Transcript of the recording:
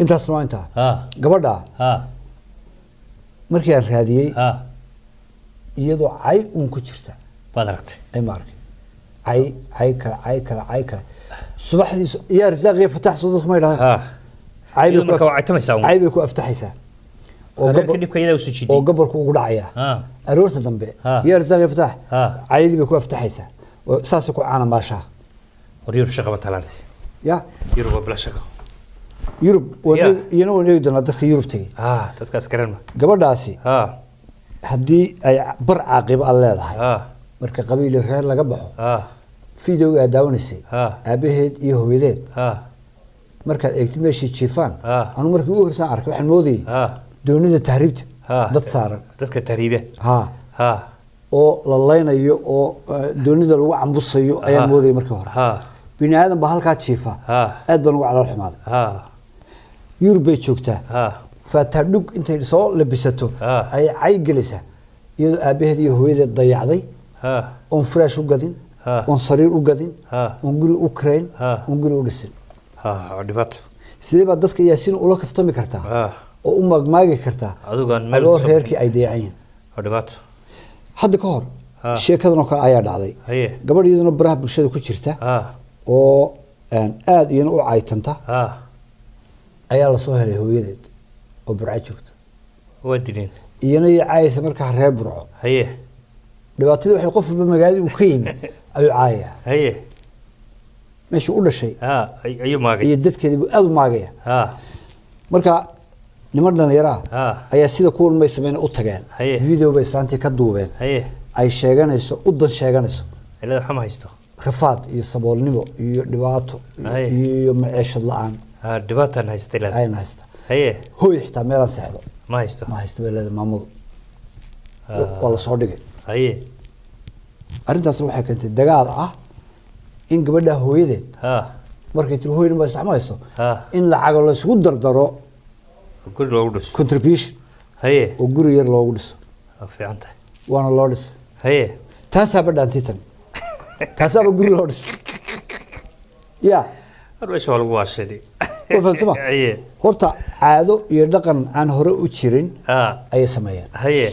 أنت أصلا أنت ها قبل ها مركي هذه ها يدو عي كشرته بدرت أي مارك عي صباح دي يا رزاق فتح صدق ما يلا ها عيب marka waa aytamaysaa عيب يكون أفتحيسه reerka dhibka iyada u soo jiiday oo gobolku ugu dhacaya aroorta dambe iyo arsaaq fatax caadi bay ku aftaxaysa saas ku caana maasha wariyur shaqo talaansi ya yurub bla shaqo yurub iyana wanaag doona dadka yurub tagay dadkaas garan ma gabadhaasi haddii ay bar caaqib aan leedahay marka qabiil reer laga baxo fiidowga daawanisay aabaheed iyo hooyadeed marka eegti meeshii jiifaan anu markii ugu horsan arkay waxaan moodayay doonida tahriibta dad saaran dadka tahriibe oo la leynayo oo doonida lagu cambusayo ayaan moodayay markii hore bini aadan ba halkaa jiifa aad baan ugu calool xumaaday yurub bay joogtaa faataa dhug intay soo labisato ay cay gelaysaa iyadoo aabaheed iyo hooyadeed dayacday oon furaash u gadin oon sariir u gadin oon guri u karayn oon guri u dhisin dhibaato sidee baa dadka yaasiin ula kaftami kartaa oo u magmaagi kartaa adoo reerkii ay dayacayeen dhibaato hadda ka hor sheekadan oo kale ayaa dhacday gabadh iyaduna baraha bulshada ku jirta oo aad iyana u caytanta ayaa la soo helay hooyadeed oo burco joogta waa dileen iyana caayaysa markaa reer burco dhibaatada waxay qof walba magaalada uu ka yimi ayuu caayaya meesha u dhashay ayuu maagay iyo dadkeedii aad u maagaya marka niman dhalinyaro ayaa sida kuwan may sameyn u tageen video bay islaantii ka duubeen ay sheeganayso u dan sheeganayso ilaa xama haysto rafaad iyo saboolnimo iyo dhibaato iyo maciishad la'aan dhibaatan haystay ilaa ayna haysta hooy xitaa meelaan seexdo ma haysto beelada maamadu wala soo dhigay arrintaas waxay keentay dagaal in gabadha hooyadeed markay tir hooyada ma isticmaalayso in lacag la isugu dardaro guri loogu dhiso contribution oo guri yar loogu dhiso fiican tahay waana loo dhiso taasaa badhaantay tan taasaa guri loo dhiso ya arweesha waa lagu waashadi horta caado iyo dhaqan aan hore u jirin ayay sameeyeen